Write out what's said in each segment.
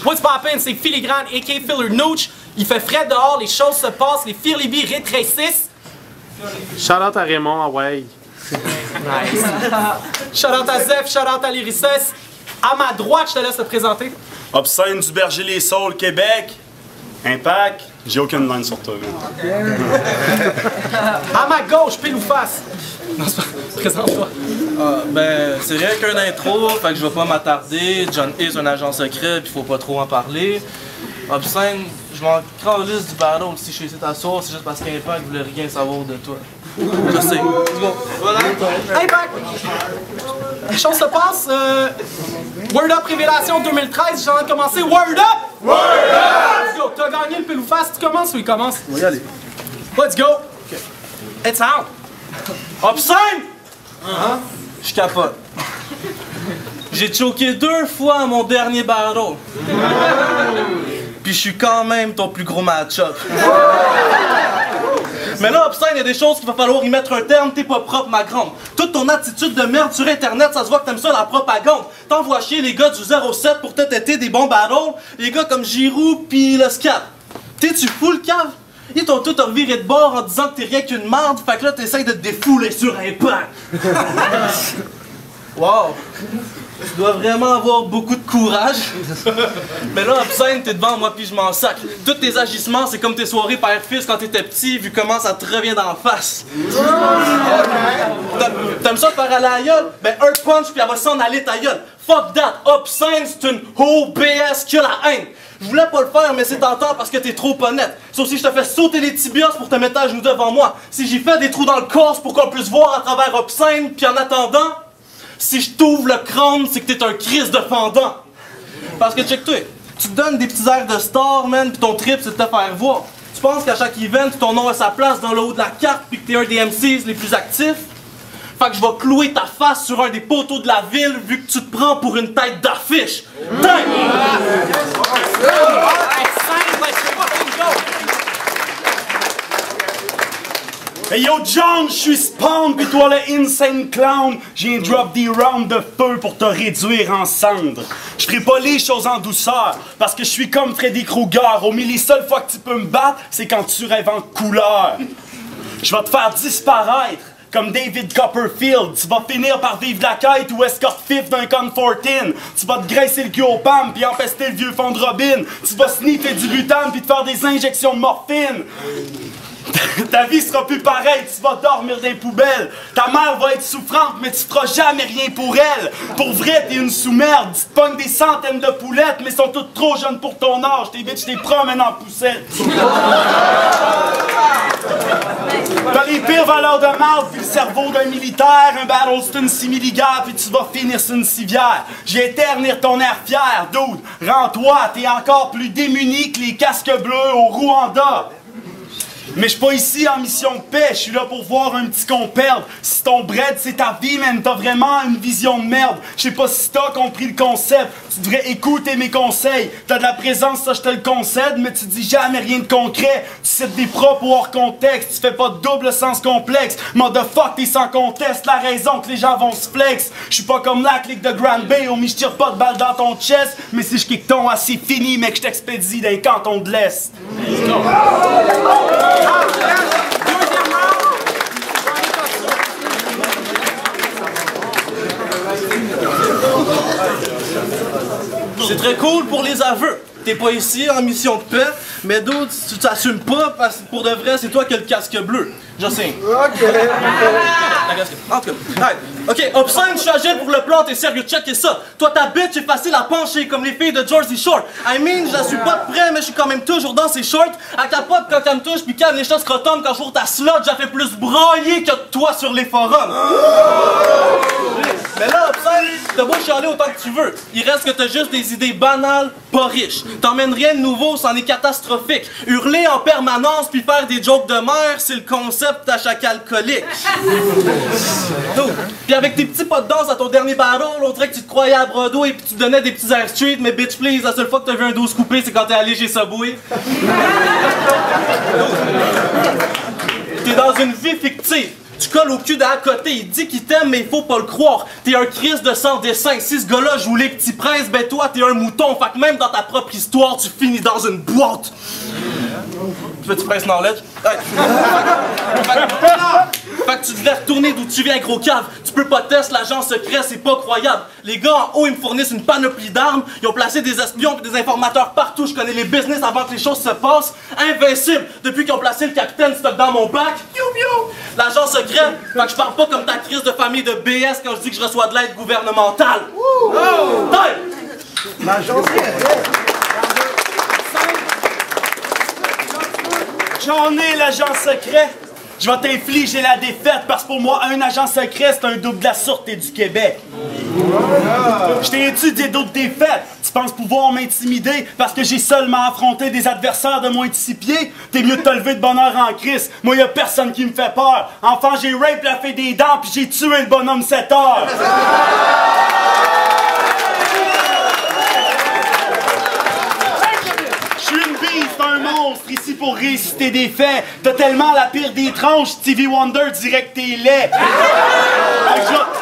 What's poppin', c'est Filigrane, a.k.a. Filler Nooch. Il fait frais dehors, les choses se passent, les Philibis rétrécissent. Shout-out à Raymond, Hawaii. Nice. Shout-out à Zef, shout-out à Lyrices. À ma droite, je te laisse te présenter. Obscène du Berger-les-Saules, Québec. Impact. J'ai aucune line sur toi. À ma gauche, pile ou face. Non, c'est pas... Présente-toi. Ben, c'est rien qu'un intro, fait que je vais pas m'attarder. John is un agent secret, pis faut pas trop en parler. Obscène, je m'en calisse du battle si je suis ici t'asseoir, c'est juste parce qu'Impact voulait rien savoir de toi. Je sais. Voilà. Impact! Les choses se passent. Word Up Révélation 2013, j'ai envie de commencer. Word Up! Word Up! Let's go. T'as gagné le pile ou face, tu commences ou il commence? On va y aller. Let's go! Okay. It's out! Obscène! Je capote. J'ai choqué 2 fois à mon dernier battle. Puis je suis quand même ton plus gros match-up. Mais là, Obscène, il y a des choses qu'il va falloir y mettre un terme, t'es pas propre, ma grande. Toute ton attitude de merde sur Internet, ça se voit que t'aimes ça, la propagande. T'envoies chier les gars du 07 pour te têter des bons battles, les gars comme Giroud pis le Scat. T'es-tu fou le cave? Ils t'ont tout reviré de bord en disant que t'es rien qu'une merde, fait que là t'essayes de te défouler sur Impact. Wow! Tu dois vraiment avoir beaucoup de courage. Mais là, Obscène, t'es devant moi pis je m'en sac. Tous tes agissements, c'est comme tes soirées père-fils quand t'étais petit, vu comment ça te revient d'en face. T'aimes ça te faire aller à la gueule? Ben un punch pis elle va s'en aller ta gueule. Fuck that! Obscène, c'est une OBS qui a la haine. Je voulais pas le faire, mais c'est tentant parce que t'es trop honnête. Sauf si je te fais sauter les tibias pour te mettre à genoux devant moi. Si j'y fais des trous dans le corps pour qu'on puisse voir à travers Obscène, puis en attendant, si je t'ouvre le crâne, c'est que t'es un Christ de fendant. Parce que check-toi, tu te donnes des petits airs de star, man, pis ton trip, c'est de te faire voir. Tu penses qu'à chaque event, ton nom a sa place dans le haut de la carte, pis que t'es un des MCs les plus actifs? Fait que je vais clouer ta face sur un des poteaux de la ville, vu que tu te prends pour une tête d'affiche. Hey yo John, je suis Spawn pis toi le Insane Clown. J'ai un drop des rounds de feu pour te réduire en cendres. Je ferai pas les choses en douceur, parce que je suis comme Freddy Krueger. Au milieu, les seules fois que tu peux me battre, c'est quand tu rêves en couleur. Je vais te faire disparaître comme David Copperfield. Tu vas finir par vivre la quête ou escort fif d'un con 14. Tu vas te graisser le cul au PAM puis empester le vieux fond de Robin. Tu vas sniffer du butane puis te faire des injections de morphine. Ta vie sera plus pareille, tu vas dormir dans les poubelles. Ta mère va être souffrante, mais tu feras jamais rien pour elle. Pour vrai, t'es une sous-merde. Tu te pognes des centaines de poulettes, mais sont toutes trop jeunes pour ton âge. Tes bitches les promènent en poussette. T'as les pires valeurs de marde, puis le cerveau d'un militaire. Un battle, c'est une simili-guerre, puis tu vas finir sur une civière. J'ai éternir ton air fier, dude. Rends-toi, t'es encore plus démuni que les casques bleus au Rwanda. Mais je suis pas ici en mission de paix, je suis là pour voir un petit con perdre. Si ton bread c'est ta vie, man, t'as vraiment une vision de merde. Je sais pas si t'as compris le concept, tu devrais écouter mes conseils. T'as de la présence, ça je te le concède, mais tu dis jamais rien de concret. Tu cites des propos hors contexte, tu fais pas de double sens complexe. Motherfuck, t'es sans conteste, la raison que les gens vont se flex. Je suis pas comme la clique de Grand Bay, homie, je tire pas de balle dans ton chest. Mais si je kick ton assez fini, mec, je t'expédie d'un canton de l'Est. C'est très cool pour les aveux. T'es pas ici en mission de paix, mais d'autres, tu t'assumes pas parce que pour de vrai, c'est toi qui as le casque bleu. Je sais. Ok. En tout cas, hey. Ok, Obscène, je suis agile pour le plan, t'es sérieux, check ça. Toi, ta bitch, c'est facile à pencher comme les filles de Jersey Shore. I mean, je la suis pas de près, mais je suis quand même toujours dans ses shorts. À capote quand elle me touche, puis calme les chats scrotum quand je vois ta slot, j'ai fait plus brailler que toi sur les forums. Mais là, Obscène, t'as beau chialer autant que tu veux. Il reste que t'as juste des idées banales, pas riches. T'emmènes rien de nouveau, c'en est catastrophique. Hurler en permanence puis faire des jokes de mère, c'est le concept à chaque alcoolique. Puis avec tes petits pas de danse à ton dernier battle, on dirait que tu te croyais à Broadway puis tu te donnais des petits airs street, mais bitch please, la seule fois que t'as vu un 12 coupé, c'est quand t'es allé chez Subway. T'es dans une vie fictive. Tu colles au cul d'à côté, il dit qu'il t'aime, mais il faut pas le croire. T'es un Christ de sans dessin. Si ce gars-là joue les petits princes, ben toi, t'es un mouton. Fait que même dans ta propre histoire, tu finis dans une boîte. Petit prince knowledge. Hey. Fait que tu devrais retourner d'où tu viens, gros cave. Tu peux pas tester l'agent secret, c'est pas croyable. Les gars en haut, ils me fournissent une panoplie d'armes. Ils ont placé des espions et des informateurs partout. Je connais les business avant que les choses se passent. Invincible, depuis qu'ils ont placé le capitaine stock dans mon bac. L'agent secret, fait que je parle pas comme ta crise de famille de BS quand je dis que je reçois de l'aide gouvernementale. L'agent secret. J'en ai l'agent secret. Je vais t'infliger la défaite parce que pour moi, un agent secret, c'est un double de la Sûreté du Québec. Je t'ai étudié d'autres défaites. Tu penses pouvoir m'intimider parce que j'ai seulement affronté des adversaires de moins de 6 pieds? T'es mieux de te lever de bonne heure en crise. Moi, y'a personne qui me fait peur. Enfant, j'ai rape la fée des dents puis j'ai tué le bonhomme 7 heures. Un monstre ici pour réciter des faits. T'as tellement la pire des tranches, Stevie Wonder dirait que t'es laid.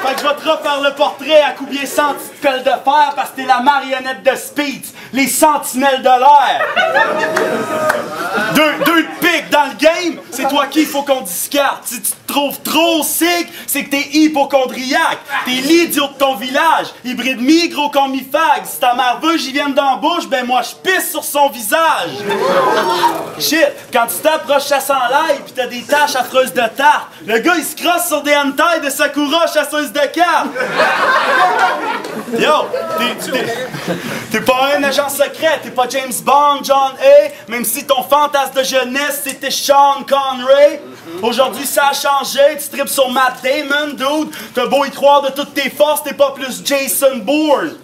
Fait que je vais te refaire le portrait à coup bien 100 petites pelles de fer parce que t'es la marionnette de Speed, les sentinelles de l'air. Deux pics dans le game, c'est toi qui faut qu'on discarte. Si tu te trouves trop sick, c'est que t'es hypochondriaque. T'es l'idiot de ton village, hybride mi-gros comme mi-fag. Si ta mère veut j'y vienne dans la bouche, ben moi je pisse sur son visage. Shit, quand tu t'approches ça sent l'ail pis t'as des taches affreuses de tarte, le gars il se crosse sur des hentai de Sakura chasseuse de cartes. Yo, t'es pas un agent secret, t'es pas James Bond, John A. Même si ton fantasme de jeunesse c'était Sean Connery. Aujourd'hui ça a changé, tu tripes sur Matt Damon, dude. T'as beau y croire de toutes tes forces, t'es pas plus Jason Bourne.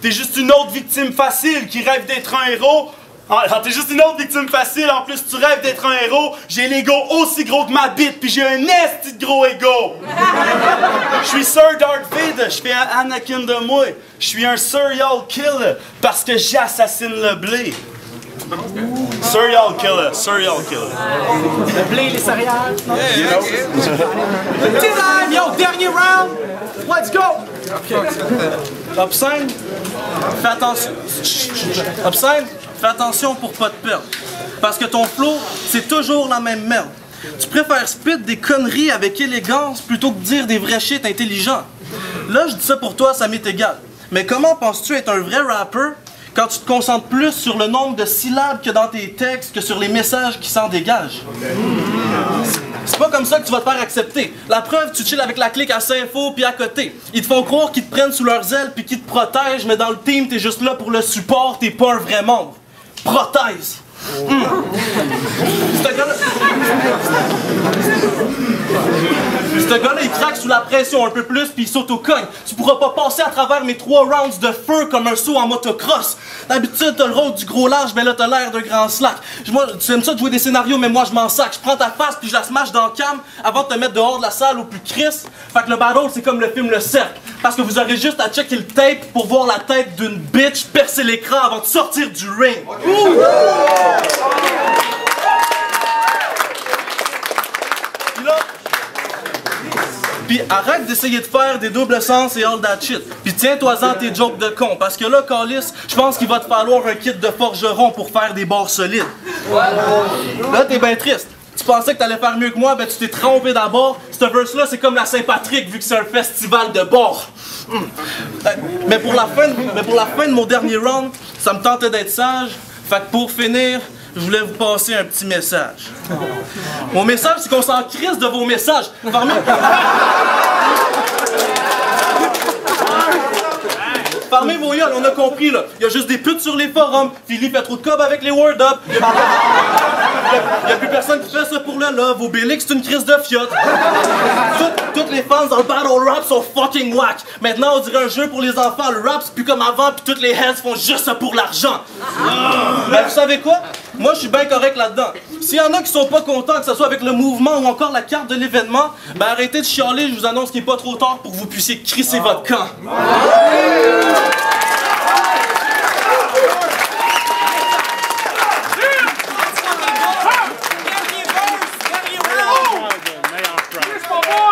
T'es juste une autre victime facile qui rêve d'être un héros. Ah, t'es juste une autre victime facile, en plus tu rêves d'être un héros. J'ai l'ego aussi gros que ma bite, puis j'ai un esti de gros ego. Je suis Sir Darth Vader, je fais un Anakin de moi. Je suis un serial killer, parce que j'assassine le blé. Serial killer, serial killer. Le blé, les céréales. Design, yo, dernier round. Let's go. Obscène, fais attention. Obscène, fais attention pour pas te perdre. Parce que ton flow, c'est toujours la même merde. Tu préfères spit des conneries avec élégance plutôt que de dire des vrais shit intelligents. Là, je dis ça pour toi, ça m'est égal. Mais comment penses-tu être un vrai rapper quand tu te concentres plus sur le nombre de syllabes que dans tes textes que sur les messages qui s'en dégagent? C'est pas comme ça que tu vas te faire accepter. La preuve, tu chill avec la clique à Saint-Faux puis à côté. Ils te font croire qu'ils te prennent sous leurs ailes puis qu'ils te protègent, mais dans le team, t'es juste là pour le support, t'es pas un vrai membre. Prothèse. Ce gars-là, il craque sous la pression un peu plus puis il s'auto-cogne. Tu pourras pas passer à travers mes 3 rounds de feu comme un saut en motocross. D'habitude, t'as le rôle du gros large, mais là, t'as l'air d'un grand slack. Moi, tu aimes ça de jouer des scénarios, mais moi, je m'en sac. Je prends ta face puis je la smash dans le cam avant de te mettre dehors de la salle au plus Chris. Fait que le battle, c'est comme le film Le Cercle. Parce que vous aurez juste à checker le tape pour voir la tête d'une bitch percer l'écran avant de sortir du ring. Puis arrête d'essayer de faire des doubles sens et all that shit. Puis tiens-toi-en tes jokes de con. Parce que là, Calis, je pense qu'il va te falloir un kit de forgeron pour faire des barres solides. Là, t'es ben triste. Tu pensais que t'allais faire mieux que moi, ben tu t'es trompé d'abord. Ce verse-là, c'est comme la Saint-Patrick, vu que c'est un festival de bord. Mais pour la fin de mon dernier round, ça me tentait d'être sage. Fait que pour finir, je voulais vous passer un petit message. Mon message, c'est qu'on s'en crisse de vos messages. Fermez vos gueules, on a compris là. Il y a juste des putes sur les forums. Philly fait trop de cob avec les word up. Il y a plus personne qui fait ça pour le love. Obélix, c'est une crise de fiotte. Toutes les fans dans le battle rap sont fucking whack. Maintenant, on dirait un jeu pour les enfants. Le rap, c'est plus comme avant, puis toutes les heads font juste ça pour l'argent. Mais vous savez quoi? Moi, je suis bien correct là-dedans. S'il y en a qui sont pas contents, que ce soit avec le mouvement ou encore la carte de l'événement, ben arrêtez de chialer, je vous annonce qu'il n'est pas trop tard pour que vous puissiez crisser votre camp. Come on!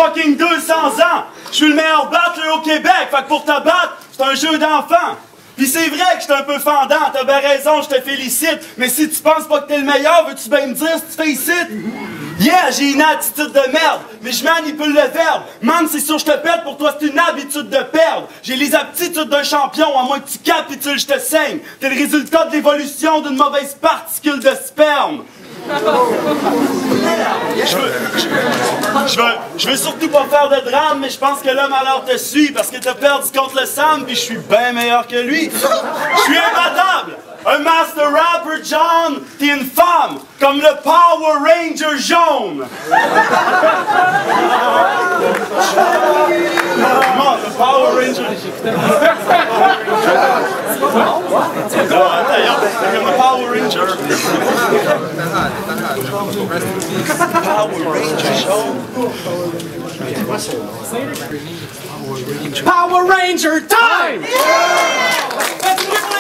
fucking 200 ans. Je suis le meilleur batteur au Québec. Fait que pour te battre, c'est un jeu d'enfant. Pis c'est vrai que j'étais un peu fendant, t'as bien raison, je te félicite. Mais si tu penses pas que t'es le meilleur, veux-tu bien me dire si tu fais ici? Yeah, j'ai une attitude de merde, mais je manipule le verbe. Man, c'est sûr je te pète, pour toi c'est une habitude de perdre. J'ai les aptitudes d'un champion, à moins que tu capitules, je te saigne. T'es le résultat de l'évolution d'une mauvaise particule de sperme. Je veux surtout pas faire de drame, mais je pense que l'homme alors te suit parce que t'as perdu contre le Sam, puis je suis bien meilleur que lui. Je suis imbattable! Un master rapper, John, t'es une femme, comme le Power Ranger jaune! Comment, le Power Ranger? Non, attends, comme le Power Ranger. Power Ranger jaune. Power Ranger time! Yeah!